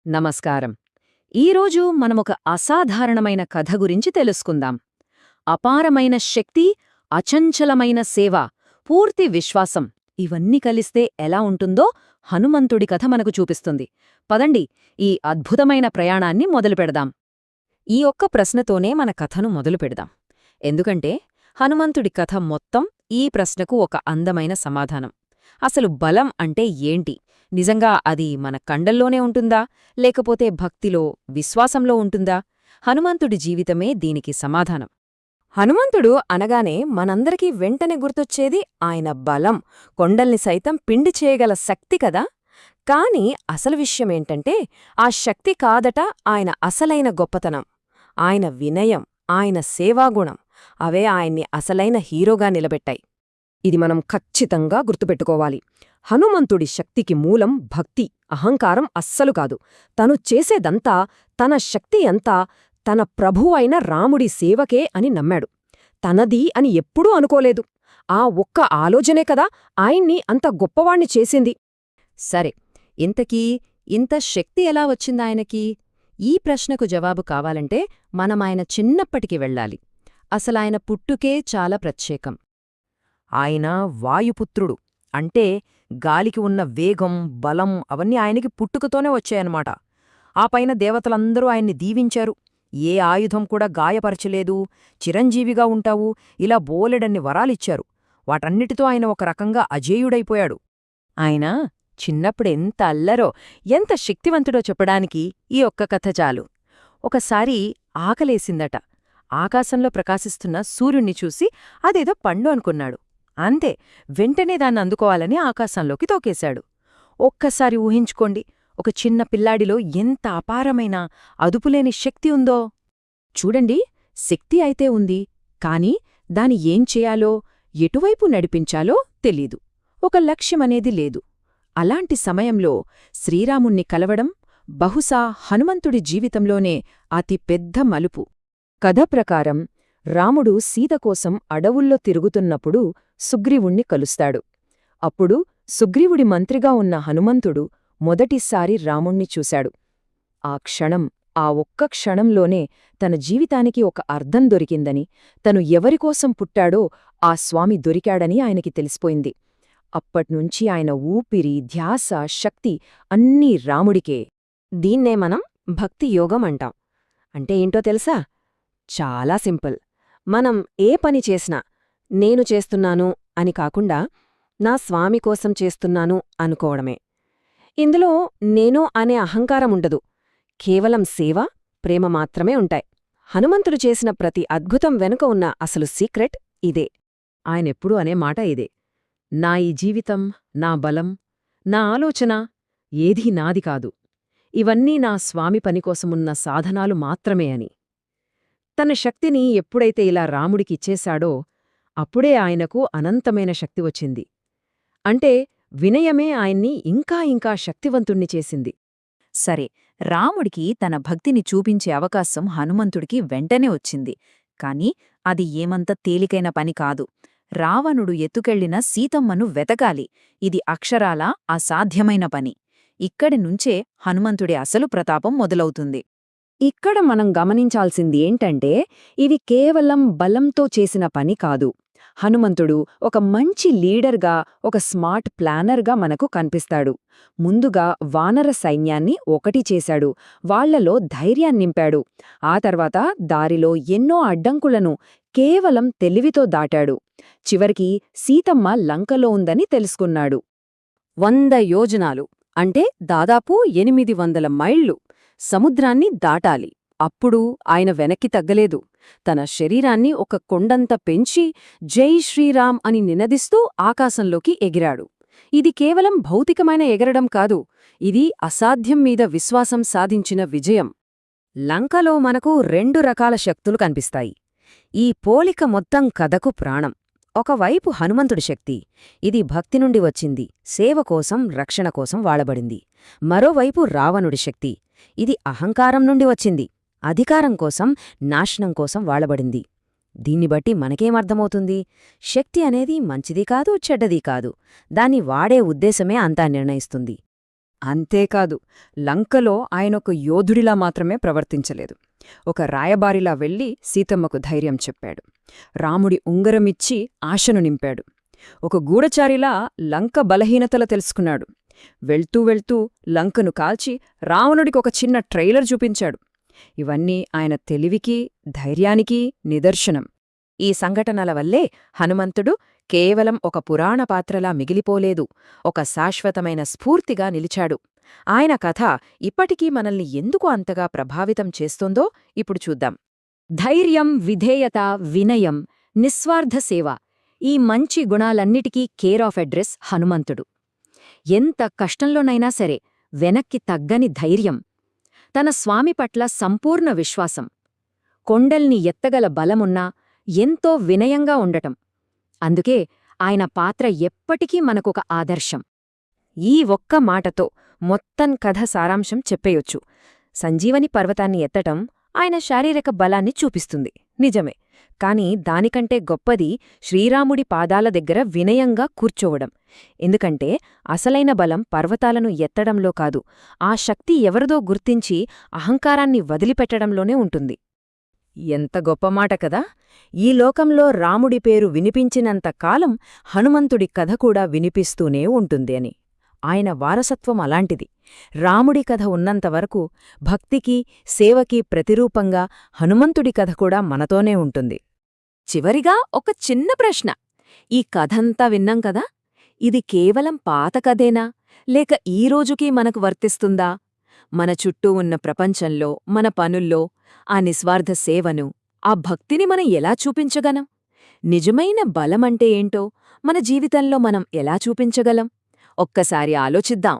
నమస్కారం. ఈరోజు మనమొక అసాధారణమైన కథ గురించి తెలుసుకుందాం. అపారమైన శక్తి, అచంచలమైన సేవ, పూర్తి విశ్వాసం ఇవన్నీ కలిస్తే ఎలా ఉంటుందో హనుమంతుడి కథ మనకు చూపిస్తుంది. పదండి, ఈ అద్భుతమైన ప్రయాణాన్ని మొదలుపెడదాం. ఈ ఒక్క ప్రశ్నతోనే మన కథను మొదలుపెడదాం. ఎందుకంటే హనుమంతుడి కథ మొత్తం ఈ ప్రశ్నకు ఒక అందమైన సమాధానం. అసలు బలం అంటే ఏంటి? నిజంగా అది మన కండల్లోనే ఉంటుందా, లేకపోతే భక్తిలో, విశ్వాసంలో ఉంటుందా? హనుమంతుడి జీవితమే దీనికి సమాధానం. హనుమంతుడు అనగానే మనందరికీ వెంటనే గుర్తొచ్చేది ఆయన బలం, కొండల్ని సైతం పిండి చేయగల శక్తి కదా. కాని అసలు విషయమేంటంటే ఆ శక్తి కాదట ఆయన అసలైన గొప్పతనం. ఆయన వినయం, ఆయన సేవాగుణం అవే ఆయన్ని అసలైన హీరోగా నిలబెట్టాయి. ఇది మనం ఖచ్చితంగా గుర్తుపెట్టుకోవాలి. హనుమంతుడి శక్తికి మూలం భక్తి, అహంకారం అస్సలు కాదు. తను చేసేదంతా, తన శక్తి అంతా తన ప్రభువైన రాముడి సేవకే అని నమ్మాడు. తనది అని ఎప్పుడూ అనుకోలేదు. ఆ ఒక్క ఆలోచనే కదా ఆయన్ని అంత గొప్పవాణ్ణి చేసింది. సరే, ఇంతకీ ఇంత శక్తి ఎలా వచ్చిందాయనకి? ఈ ప్రశ్నకు జవాబు కావాలంటే మనమాయన చిన్నప్పటికి వెళ్ళాలి. అసలాయన పుట్టుకే చాలా ప్రత్యేకం. ఆయన వాయుపుత్రుడు. అంటే గాలికి ఉన్న వేగం, బలం అవన్నీ ఆయనకి పుట్టుకతోనే వచ్చాయన్నమాట. ఆ పైన దేవతలందరూ ఆయన్ని దీవించారు. ఏ ఆయుధం కూడా గాయపరచలేదు, చిరంజీవిగా ఉంటావు, ఇలా బోలెడన్ని వరాలిచ్చారు. వాటన్నిటితో ఆయన ఒక రకంగా అజేయుడైపోయాడు. ఆయన చిన్నప్పుడెంత అల్లరో, ఎంత శక్తివంతుడో చెప్పడానికి ఈ ఒక్క కథ చాలు. ఒకసారి ఆకలేసిందట. ఆకాశంలో ప్రకాశిస్తున్న సూర్యుణ్ణి చూసి అదేదో పండు అనుకున్నాడు. అంతే, వెంటనే దాన్ని అందుకోవాలని ఆకాశంలోకి తోకేశాడు. ఒక్కసారి ఊహించుకోండి, ఒక చిన్న పిల్లాడిలో ఎంత అపారమైన, అదుపులేని శక్తి ఉందో. చూడండి, శక్తి అయితే ఉంది, కాని దాని ఏం చేయాలో, ఎటువైపు నడిపించాలో తెలీదు. ఒక లక్ష్యమనేది లేదు. అలాంటి సమయంలో శ్రీరాముణ్ణి కలవడం బహుశా హనుమంతుడి జీవితంలోనే అతి పెద్ద మలుపు. కథ ప్రకారం రాముడు సీత కోసం అడవుల్లో తిరుగుతున్నప్పుడు సుగ్రీవుణ్ణి కలుస్తాడు. అప్పుడు సుగ్రీవుడి మంత్రిగా ఉన్న హనుమంతుడు మొదటిసారి రాముణ్ణి చూశాడు. ఆ క్షణం, ఆ ఒక్క క్షణంలోనే తన జీవితానికి ఒక అర్థం దొరికిందని, తను ఎవరికోసం పుట్టాడో ఆ స్వామి దొరికాడని ఆయనకి తెలిసిపోయింది. అప్పట్నుంచి ఆయన ఊపిరి, ధ్యాస, శక్తి అన్నీ రాముడికే. దీన్నే మనం భక్తి యోగం అంటాం. అంటే ఏంటో తెలుసా? చాలా సింపుల్. మనం ఏ పని చేసినా నేను చేస్తున్నాను అని కాకుండా నా స్వామి కోసం చేస్తున్నాను అనుకోవడమే. ఇందులో నేను అనే అహంకారముండదు. కేవలం సేవ, ప్రేమ మాత్రమే ఉంటాయి. హనుమంతుడు చేసిన ప్రతి అద్భుతం వెనుక ఉన్న అసలు సీక్రెట్ ఇదే. ఆయనెప్పుడూ అనే మాట ఇదే: నా ఈ జీవితం, నా బలం, నా ఆలోచన ఏదీ నాది కాదు. ఇవన్నీ నా స్వామి పనికోసమున్న సాధనాలు మాత్రమే అని. తన శక్తిని ఎప్పుడైతే ఇలా రాముడికిచ్చేశాడో అప్పుడే ఆయనకు అనంతమైన శక్తి వచ్చింది. అంటే వినయమే ఆయన్ని ఇంకా ఇంకా శక్తివంతుణ్ణి చేసింది. సరే, రాముడికి తన భక్తిని చూపించే అవకాశం హనుమంతుడికి వెంటనే వచ్చింది. కాని అది ఏమంత తేలికైన పని కాదు. రావణుడు ఎత్తుకెళ్లిన సీతమ్మను వెతకాలి. ఇది అక్షరాలా అసాధ్యమైన పని. ఇక్కడి నుంచే హనుమంతుడి అసలు ప్రతాపం మొదలవుతుంది. ఇక్కడ మనం గమనించాల్సింది ఏంటంటే ఇది కేవలం బలంతో చేసిన పని కాదు. హనుమంతుడు ఒక మంచి లీడర్గా, ఒక స్మార్ట్ ప్లానర్గా మనకు కనిపిస్తాడు. ముందుగా వానర సైన్యాన్ని ఒకటి చేశాడు, వాళ్లలో ధైర్యాన్నింపాడు. ఆ తర్వాత దారిలో ఎన్నో అడ్డంకులను కేవలం తెలివితో దాటాడు. చివరికి సీతమ్మ లంకలో ఉందని తెలుసుకున్నాడు. 100 యోజనాలు అంటే దాదాపు 800 మైళ్లు సముద్రాన్ని దాటాలి. అప్పుడు ఆయన వెనక్కి తగ్గలేదు. తన శరీరాన్ని ఒక కొండంత పెంచి జై శ్రీరామ్ అని నినదిస్తూ ఆకాశంలోకి ఎగిరాడు. ఇది కేవలం భౌతికమైన ఎగరడం కాదు, ఇది అసాధ్యం మీద విశ్వాసం సాధించిన విజయం. లంకలో మనకు 2 రకాల శక్తులు కనిపిస్తాయి. ఈ పోలిక మొత్తం కథకు ప్రాణం. ఒకవైపు హనుమంతుడి శక్తి, ఇది భక్తి నుండి వచ్చింది, సేవ కోసం, రక్షణ కోసం వాడబడింది. మరోవైపు రావణుడి శక్తి, ఇది అహంకారం నుండి వచ్చింది, అధికారం కోసం, నాశనం కోసం వాడబడింది. దీన్ని బట్టి మనకేమర్థమవుతుంది? శక్తి అనేది మంచిది కాదు, చెడ్డది కాదు. దాన్ని వాడే ఉద్దేశమే అంతా నిర్ణయిస్తుంది. అంతేకాదు, లంకలో ఆయనొక యోధుడిలా మాత్రమే ప్రవర్తించలేదు. ఒక రాయబారిలా వెళ్లి సీతమ్మకు ధైర్యం చెప్పాడు. రాముడి ఉంగరమిచ్చి ఆశను నింపాడు. ఒక గూఢచారిలా లంక బలహీనతల తెలుసుకున్నాడు. వెళ్తూ వెళ్తూ లంకను కాల్చి రావణుడికొక చిన్న ట్రైలర్ చూపించాడు. ఇవన్నీ ఆయన తెలివికి, ధైర్యానికి నిదర్శనం. ఈ సంఘటనల వల్లే హనుమంతుడు కేవలం ఒక పురాణ పాత్రలా మిగిలిపోలేదు, ఒక శాశ్వతమైన స్ఫూర్తిగా నిలిచాడు. ఆయన కథ ఇప్పటికీ మనల్ని ఎందుకు అంతగా ప్రభావితం చేస్తోందో ఇప్పుడు చూద్దాం. ధైర్యం, విధేయత, వినయం, నిస్వార్థ సేవ, ఈ మంచి గుణాలన్నిటికీ కేర్ ఆఫ్ అడ్రస్ హనుమంతుడు. ఎంత కష్టంలోనైనా సరే వెనక్కి తగ్గని ధైర్యం, తన స్వామి పట్ల సంపూర్ణ విశ్వాసం, కొండల్ని ఎత్తగల బలమున్నా ఎంతో వినయంగా ఉండటం. అందుకే ఆయన పాత్ర ఎప్పటికీ మనకొక ఆదర్శం. ఈ ఒక్క మాటతో మొత్తం కథ సారాంశం చెప్పేయొచ్చు. సంజీవని పర్వతాన్ని ఎత్తటం ఆయన శారీరక బలాన్ని చూపిస్తుంది, నిజమే. కాని దానికంటే గొప్పది శ్రీరాముడి పాదాల దగ్గర వినయంగా కూర్చోవడం. ఎందుకంటే అసలైన బలం పర్వతాలను ఎత్తడంలో కాదు, ఆ శక్తి ఎవరిదో గుర్తించి అహంకారాన్ని వదిలిపెట్టడంలోనే ఉంటుంది. ఎంత గొప్ప మాట కదా! ఈ లోకంలో రాముడి పేరు వినిపించినంత కాలం హనుమంతుడి కథ కూడా వినిపిస్తూనే ఉంటుంది అని. ఆయన వారసత్వం అలాంటిది. రాముడి కథ ఉన్నంతవరకు భక్తికి, సేవకి ప్రతిరూపంగా హనుమంతుడి కథ కూడా మనతోనే ఉంటుంది. చివరిగా ఒక చిన్న ప్రశ్న. ఈ కథంతా విన్నాం కదా, ఇది కేవలం పాత కథేనా, లేక ఈ రోజుకీ మనకు వర్తిస్తుందా? మన చుట్టూ ఉన్న ప్రపంచంలో, మన పనుల్లో ఆ నిస్వార్థ సేవను, ఆ భక్తిని మనం ఎలా చూపించగలం? నిజమైన బలమంటే ఏంటో మన జీవితంలో మనం ఎలా చూపించగలం? ఒక్కసారి ఆలోచిద్దాం.